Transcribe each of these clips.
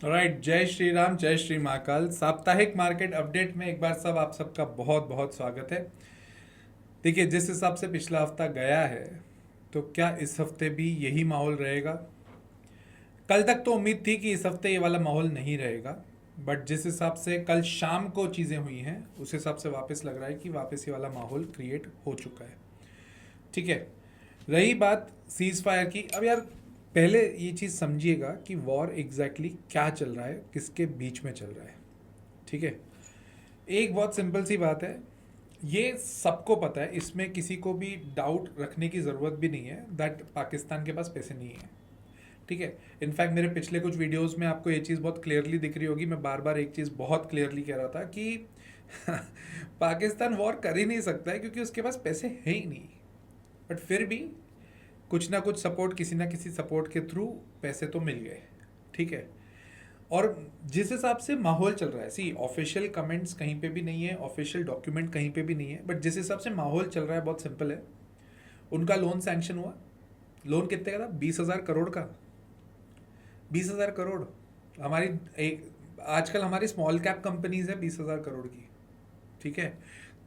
Right. जय श्री राम, जय श्री महाकाल। साप्ताहिक मार्केट अपडेट में एक बार सब आप सबका बहुत बहुत स्वागत है। देखिए, जिस हिसाब से पिछला हफ्ता गया है, तो क्या इस हफ्ते भी यही माहौल रहेगा? कल तक तो उम्मीद थी कि इस हफ्ते ये वाला माहौल नहीं रहेगा, बट जिस हिसाब से कल शाम को चीज़ें हुई हैं, उस हिसाब से वापस लग रहा है कि वापस ये वाला माहौल क्रिएट हो चुका है। ठीक है। रही बात सीज फायर की, अब यार पहले ये चीज़ समझिएगा कि वॉर एग्जैक्टली क्या चल रहा है, किसके बीच में चल रहा है। ठीक है। एक बहुत सिंपल सी बात है, ये सबको पता है, इसमें किसी को भी डाउट रखने की ज़रूरत भी नहीं है दैट पाकिस्तान के पास पैसे नहीं है। ठीक है। इनफैक्ट मेरे पिछले कुछ वीडियोस में आपको ये चीज़ बहुत क्लियरली दिख रही होगी, मैं बार बार एक चीज़ बहुत क्लियरली कह रहा था कि पाकिस्तान वॉर कर ही नहीं सकता है क्योंकि उसके पास पैसे हैं ही नहीं। बट फिर भी कुछ ना कुछ सपोर्ट, किसी ना किसी सपोर्ट के थ्रू पैसे तो मिल गए। ठीक है। और जिस हिसाब से माहौल चल रहा है, सी ऑफिशियल कमेंट्स कहीं पे भी नहीं है, ऑफिशियल डॉक्यूमेंट कहीं पे भी नहीं है, बट जिस हिसाब से माहौल चल रहा है बहुत सिंपल है। उनका लोन सैंक्शन हुआ। लोन कितने का था? 20,000 करोड़ का। 20,000 करोड़। हमारी एक आजकल हमारी स्मॉल कैप कंपनीज है 20,000 करोड़ की। ठीक है।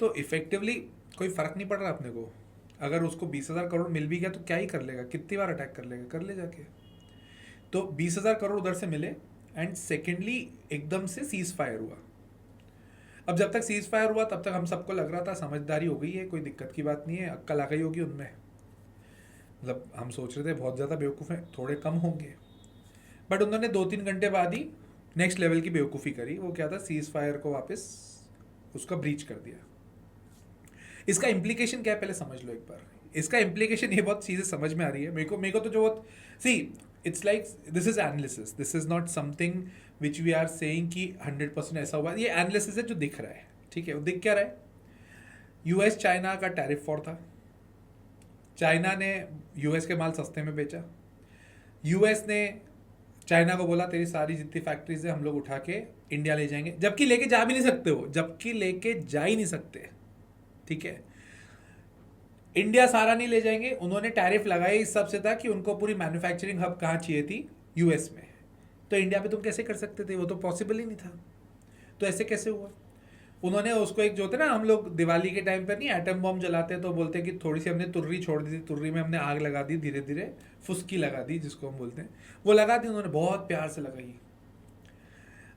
तो इफेक्टिवली कोई फर्क नहीं पड़ रहा अपने को। अगर उसको 20,000 करोड़ मिल भी गया तो क्या ही कर लेगा, कितनी बार अटैक कर लेगा, कर ले जाके। तो 20,000 करोड़ उधर से मिले। एंड सेकेंडली, एकदम से सीज फायर हुआ। अब जब तक सीज फायर हुआ तब तक हम सबको लग रहा था समझदारी हो गई है, कोई दिक्कत की बात नहीं है, अक्कल आ गई होगी उनमें। मतलब हम सोच रहे थे बहुत ज़्यादा बेवकूफ़ हैं, थोड़े कम होंगे। बट उन्होंने 2-3 घंटे बाद ही नेक्स्ट लेवल की बेवकूफ़ी करी। वो क्या था? सीज फायर को वापस उसका ब्रीच कर दिया। इसका इम्प्लीकेशन क्या है पहले समझ लो एक बार। इसका इम्प्लीकेशन ये बहुत चीज़ें समझ में आ रही है मेरे को तो जो बहुत सी, it's like this is analysis, this is not something which we are saying कि 100% ऐसा हुआ। ये एनालिसिस है जो दिख रहा है। ठीक है। वो दिख क्या रहा है? यूएस चाइना का टैरिफ वॉर था। चाइना ने यूएस के माल सस्ते में बेचा। यूएस ने चाइना को बोला तेरी सारी जितनी फैक्ट्रीज है हम लोग उठा के इंडिया ले जाएंगे, जबकि लेके जा भी नहीं सकते हो, जबकि लेके जा ही नहीं सकते। ठीक है। इंडिया सारा नहीं ले जाएंगे, उन्होंने टैरिफ लगाई इस सब से था कि उनको पूरी मैन्युफैक्चरिंग हब कहाँ चाहिए थी? यूएस में। तो इंडिया पे तुम कैसे कर सकते थे? वो तो पॉसिबल ही नहीं था। तो ऐसे कैसे हुआ? उन्होंने उसको एक जो होते ना, हम लोग दिवाली के टाइम पर नहीं एटम बॉम्ब जलाते हैं तो बोलते हैं कि थोड़ी सी हमने तुर्री छोड़ दी थी, तुर्री में हमने आग लगा दी, धीरे धीरे फुस्की लगा दी जिसको हम बोलते हैं, वो लगा दी उन्होंने, बहुत प्यार से लगाई।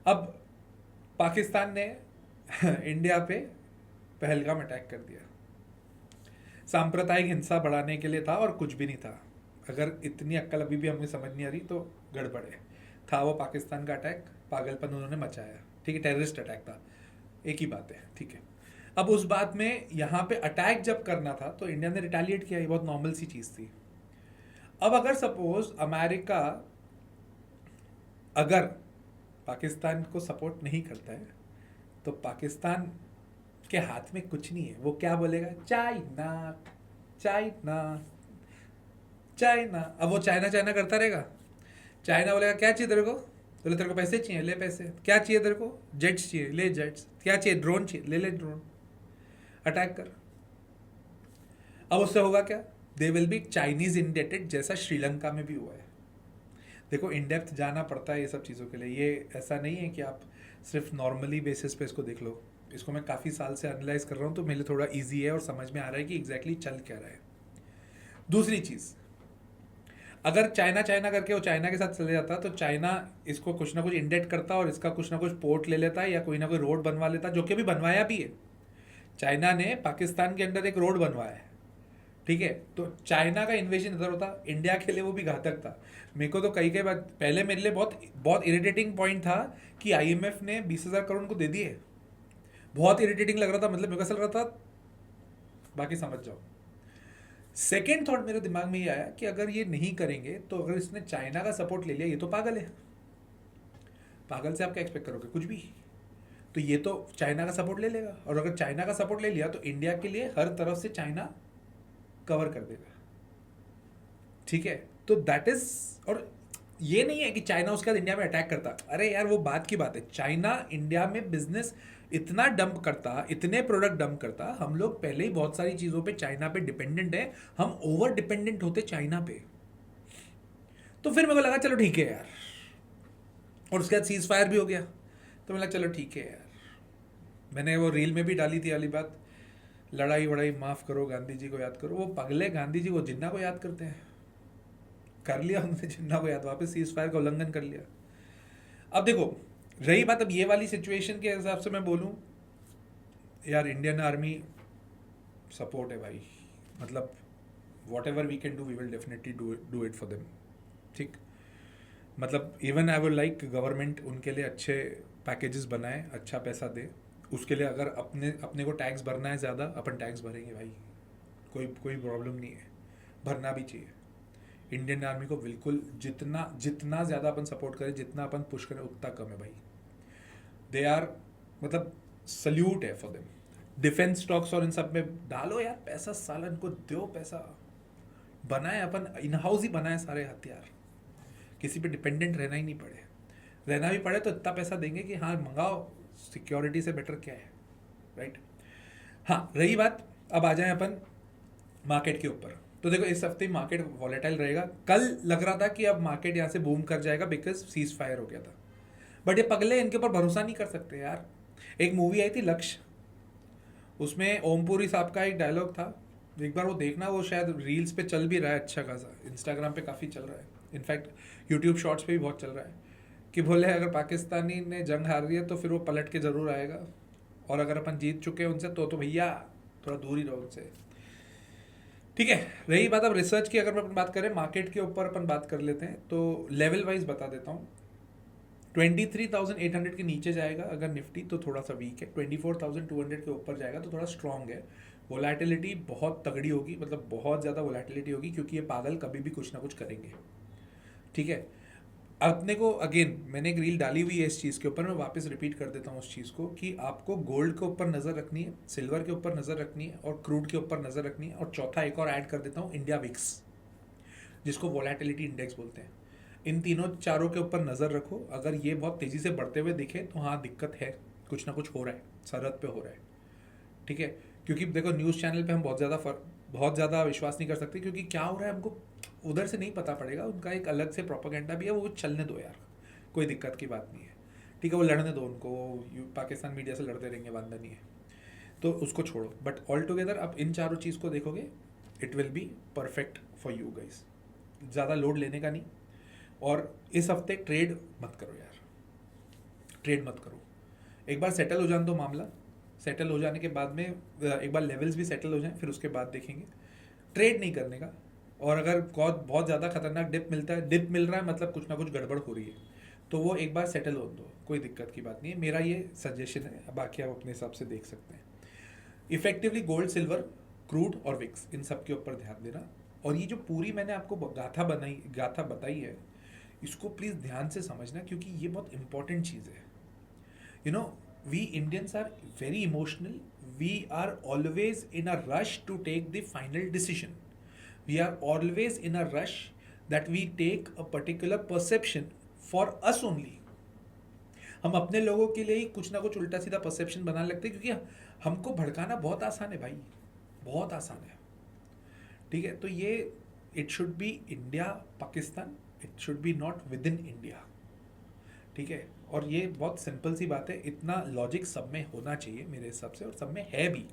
अब पाकिस्तान ने इंडिया पे पहलगाम अटैक कर दिया। सांप्रदायिक हिंसा बढ़ाने के लिए था और कुछ भी नहीं था। अगर इतनी अक्ल अभी भी हमें समझ नहीं आ रही तो गड़बड़ है। था वो पाकिस्तान का अटैक, पागलपन उन्होंने मचाया। ठीक है। टेररिस्ट अटैक था, एक ही बात है। ठीक है। अब उस बात में यहाँ पे अटैक जब करना था तो इंडिया ने रिटेलिएट किया, ये बहुत नॉर्मल सी चीज़ थी। अब अगर सपोज अमेरिका अगर पाकिस्तान को सपोर्ट नहीं करता है तो पाकिस्तान के हाथ में कुछ नहीं है। वो क्या बोलेगा? China, China, China. अब वो चाइना चाइना करता रहेगा। चाइना बोलेगा क्या चाहिए तेरे को? बोले तेरे को पैसे चाहिए, ले पैसे। क्या चाहिए तेरे को? जेट्स चाहिए, ले जेट्स। क्या चाहिए? ड्रोन चाहिए, ले ले ड्रोन। अटैक कर। अब उससे होगा क्या? They will be Chinese indebted, जैसा श्रीलंका में भी हुआ है। देखो, इन डेप्थ जाना पड़ता है ये सब चीज़ों के लिए। ये ऐसा नहीं है कि आप सिर्फ नॉर्मली बेसिस पे इसको देख लो। इसको मैं काफ़ी साल से एनालाइज कर रहा हूँ तो मेरे लिए थोड़ा ईजी है और समझ में आ रहा है कि एग्जैक्टली चल क्या रहा है। दूसरी चीज़, अगर चाइना चाइना करके वो चाइना के साथ चले जाता तो चाइना इसको कुछ ना कुछ इंडेट करता और इसका कुछ ना कुछ पोर्ट ले लेता या कोई ना कोई रोड बनवा लेता, जो कि अभी बनवाया भी है। चाइना ने पाकिस्तान के अंदर एक रोड बनवाया है। ठीक है। तो चाइना का इन्वेजन इधर होता, इंडिया के लिए वो भी घातक था। मेरे को तो कई कई बार पहले मेरे लिए बहुत बहुत इरिटेटिंग पॉइंट था कि आईएमएफ ने 20,000 करोड़ को दे दिए। बहुत इरिटेटिंग लग रहा था, मतलब मेरे को ऐसा लग रहा था, बाकी समझ जाओ। सेकेंड थॉट मेरे दिमाग में ये आया कि अगर ये नहीं करेंगे तो अगर इसने चाइना का सपोर्ट ले लिया, ये तो पागल है। पागल से आप क्या एक्सपेक्ट करोगे? कुछ भी। तो ये तो चाइना का सपोर्ट ले लेगा, और अगर चाइना का सपोर्ट ले लिया तो इंडिया के लिए हर तरफ से चाइना कवर कर देगा। ठीक है। तो दैट इज, और ये नहीं है कि चाइना उसके बाद इंडिया में अटैक करता। अरे यार, वो बात की बात है। चाइना इंडिया में बिजनेस इतना डंप करता, इतने प्रोडक्ट डंप करता, हम लोग पहले ही बहुत सारी चीज़ों पे चाइना पे डिपेंडेंट है, हम ओवर डिपेंडेंट होते चाइना पे। तो फिर मेरे को लगा चलो ठीक है यार, और उसके बाद सीज फायर भी हो गया। तो मैं लगा चलो ठीक है यार, मैंने वो रील में भी डाली थी वाली बात, लड़ाई वड़ाई माफ़ करो, गांधी जी को याद करो। वो पगले गांधी जी वो जिन्ना को याद करते हैं, कर लिया उन्होंने जिन्ना को याद, वापस सीज फायर का उल्लंघन कर लिया। अब देखो रही बात अब ये वाली सिचुएशन के हिसाब से मैं बोलूँ यार, इंडियन आर्मी सपोर्ट है भाई, मतलब whatever we can do we will definitely do it for them. ठीक, मतलब even I would like government उनके लिए अच्छे पैकेजेस बनाए, अच्छा पैसा दे। उसके लिए अगर अपने अपने को टैक्स भरना है ज़्यादा, अपन टैक्स भरेंगे भाई, कोई कोई प्रॉब्लम नहीं है, भरना भी चाहिए। इंडियन आर्मी को बिल्कुल जितना जितना ज़्यादा अपन सपोर्ट करें, जितना अपन पुश करें, उतना कम है भाई। दे आर, मतलब सल्यूट है फॉर देम। डिफेंस स्टॉक्स और इन सब में डालो यार पैसा, साला इनको दो पैसा, बनाए अपन इन हाउस ही बनाए सारे हथियार, किसी पे डिपेंडेंट रहना ही नहीं पड़े। रहना भी पड़े तो इतना पैसा देंगे कि हाँ मंगाओ, सिक्योरिटी से बेटर क्या है, राइट। हाँ रही बात, अब आ जाए अपन मार्केट के ऊपर। तो देखो इस हफ्ते मार्केट वॉलेटाइल रहेगा। कल लग रहा था कि अब मार्केट यहाँ से बूम कर जाएगा बिकॉज सीज फायर हो गया था, बट ये पगले इनके ऊपर भरोसा नहीं कर सकते यार। एक मूवी आई थी लक्ष्य, उसमें ओमपुरी साहब का एक डायलॉग था, एक बार वो देखना, वो शायद रील्स पे चल भी रहा है अच्छा खासा, इंस्टाग्राम पे काफ़ी चल रहा है, इनफैक्ट यूट्यूब शॉर्ट्स पे भी बहुत चल रहा है, कि बोले अगर पाकिस्तानी ने जंग हार रही है तो फिर वो पलट के ज़रूर आएगा, और अगर अपन जीत चुके हैं उनसे तो भैया थोड़ा दूर ही रहो उनसे। ठीक है, रही बात अब रिसर्च की, अगर अपन बात करें मार्केट के ऊपर अपन बात कर लेते हैं, तो लेवल वाइज बता देता हूँ। 23,800 के नीचे जाएगा अगर निफ्टी तो थोड़ा सा वीक है, 24,200 के ऊपर जाएगा तो थोड़ा स्ट्रांग है। वोलेटिलिटी बहुत तगड़ी होगी, मतलब बहुत ज़्यादा वोलेटिलिटी होगी, क्योंकि ये पागल कभी भी कुछ ना कुछ करेंगे। ठीक है, अपने को अगेन मैंने एक रील डाली हुई है इस चीज़ के ऊपर, मैं वापस रिपीट कर देता हूँ उस चीज़ को, कि आपको गोल्ड के ऊपर नज़र रखनी है, सिल्वर के ऊपर नज़र रखनी है, और क्रूड के ऊपर नज़र रखनी है, और चौथा एक और ऐड कर देता हूँ, इंडिया विक्स, जिसको वोलेटिलिटी इंडेक्स बोलते हैं। इन तीनों चारों के ऊपर नज़र रखो, अगर ये बहुत तेज़ी से बढ़ते हुए दिखे तो हाँ दिक्कत है, कुछ ना कुछ हो रहा है, सरहद पे हो रहा है। ठीक है, क्योंकि देखो न्यूज़ चैनल पे हम बहुत ज़्यादा विश्वास नहीं कर सकते, क्योंकि क्या हो रहा है हमको उधर से नहीं पता पड़ेगा, उनका एक अलग से प्रोपेगेंडा भी है, वो चलने दो यार, कोई दिक्कत की बात नहीं है। ठीक है, वो लड़ने दो उनको, पाकिस्तान मीडिया से लड़ते रहेंगे, वादा नहीं है, तो उसको छोड़ो। बट ऑल टुगेदर आप इन चारों चीज़ को देखोगे, it will be perfect for you guys. ज़्यादा लोड लेने का नहीं, और इस हफ्ते ट्रेड मत करो यार, ट्रेड मत करो, एक बार सेटल हो जाने दो मामला, सेटल हो जाने के बाद में एक बार लेवल्स भी सेटल हो जाएं, फिर उसके बाद देखेंगे। ट्रेड नहीं करने का, और अगर बहुत ज़्यादा खतरनाक डिप मिलता है, डिप मिल रहा है मतलब कुछ ना कुछ गड़बड़ हो रही है, तो वो एक बार सेटल हो दो, कोई दिक्कत की बात नहीं है, मेरा ये सजेशन है, बाकी आप अपने हिसाब से देख सकते हैं। इफेक्टिवली गोल्ड, सिल्वर, क्रूड और विक्स, इन सब के ऊपर ध्यान देना। और ये जो पूरी मैंने आपको गाथा बताई है, इसको प्लीज़ ध्यान से समझना, क्योंकि ये बहुत इंपॉर्टेंट चीज़ है। You know, we Indians are very emotional, we are always in a rush to take the final decision, we are always in a rush that we take a particular perception for us only. हम अपने लोगों के लिए ही कुछ ना कुछ उल्टा सीधा परसेप्शन बनाने लगते हैं, क्योंकि हमको भड़काना बहुत आसान है भाई, बहुत आसान है। ठीक है, तो ये it should be India Pakistan, it should be not with in India. ठीक है, और ये बहुत सिंपल सी बात है, इतना लॉजिक सब में होना चाहिए मेरे हिसाब से, और सब में है भी,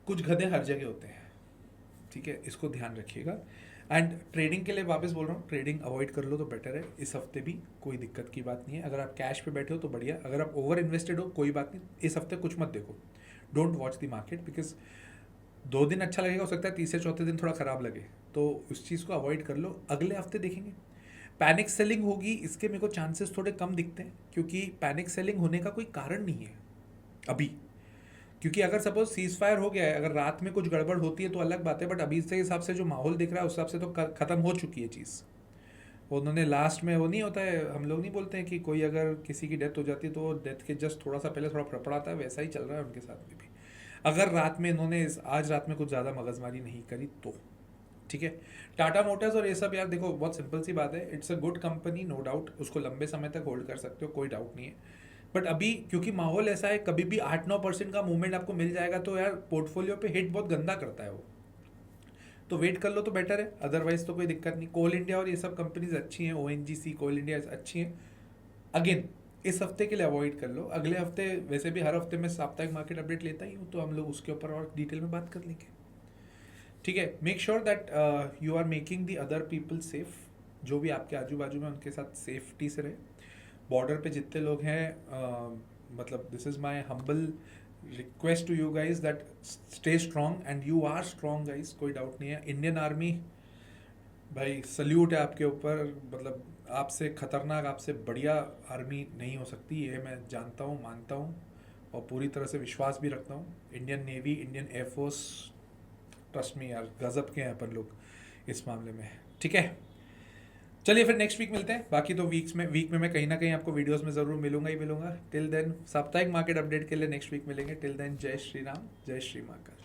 कुछ गधे हर जगह होते हैं। ठीक है, इसको ध्यान रखिएगा। एंड ट्रेडिंग के लिए वापस बोल रहा हूँ, ट्रेडिंग अवॉइड कर लो तो बेटर है, इस हफ्ते भी कोई दिक्कत की बात नहीं है। अगर आप कैश पे बैठे हो तो बढ़िया, अगर आप ओवर इन्वेस्टेड हो कोई बात नहीं, इस हफ्ते कुछ मत देखो, don't watch the market, because 2 दिन अच्छा लगेगा, हो सकता है तीसरे चौथे दिन थोड़ा ख़राब लगे, तो उस चीज़ को अवॉइड कर लो, अगले हफ्ते देखेंगे। पैनिक सेलिंग होगी, इसके मेरे को चांसेस थोड़े कम दिखते हैं, क्योंकि पैनिक सेलिंग होने का कोई कारण नहीं है अभी, क्योंकि अगर सपोज सीज फायर हो गया है, अगर रात में कुछ गड़बड़ होती है तो अलग बात है, बट अभी से हिसाब से जो माहौल दिख रहा है उस हिसाब से तो ख़त्म हो चुकी है चीज़। उन्होंने लास्ट में वो नहीं होता है, हम लोग नहीं बोलते हैं कि कोई अगर किसी की डेथ हो जाती है तो डेथ के जस्ट थोड़ा सा पहले थोड़ा फड़फड़ाता है, वैसा ही चल रहा है उनके साथ में भी। अगर रात में इन्होंने आज रात में कुछ ज़्यादा मगजमारी नहीं करी तो ठीक है। टाटा मोटर्स और ये सब यार देखो, बहुत सिंपल सी बात है, it's a good company no doubt, उसको लंबे समय तक होल्ड कर सकते हो, कोई डाउट नहीं है। बट अभी क्योंकि माहौल ऐसा है, कभी भी 8-9% का मूवमेंट आपको मिल जाएगा तो यार पोर्टफोलियो पे हिट बहुत गंदा करता है वो, तो वेट कर लो तो बेटर है, अदरवाइज तो कोई दिक्कत नहीं। कोल इंडिया और ये सब कंपनीज अच्छी हैं, ONGC कोल इंडिया अच्छी हैं, अगेन इस हफ्ते के लिए अवॉइड कर लो, अगले हफ्ते वैसे भी हर हफ्ते मैं साप्ताहिक मार्केट अपडेट लेता ही हूँ, तो हम लोग उसके ऊपर और डिटेल में बात कर लेंगे। ठीक है, make sure that you are making the other people safe, जो भी आपके आजू बाजू में उनके साथ सेफ्टी से रहे। बॉर्डर पे जितने लोग हैं, मतलब this is my humble request to you guys that stay strong, and you are strong guys, कोई डाउट नहीं है। इंडियन आर्मी भाई सल्यूट है आपके ऊपर, मतलब आपसे खतरनाक, आपसे बढ़िया आर्मी नहीं हो सकती, ये मैं जानता हूँ, मानता हूँ और पूरी तरह से विश्वास भी रखता हूँ। Indian navy, Indian air force, trust me यार, गजब के हैं अपन लोग इस मामले में। ठीक है, चलिए फिर नेक्स्ट वीक मिलते हैं। बाकी तो वीक में मैं कहीं ना कहीं आपको वीडियोस में ज़रूर मिलूंगा ही मिलूंगा। टिल देन साप्ताहिक मार्केट अपडेट के लिए नेक्स्ट वीक मिलेंगे। टिल देन जय श्री राम, जय श्री महाकाल।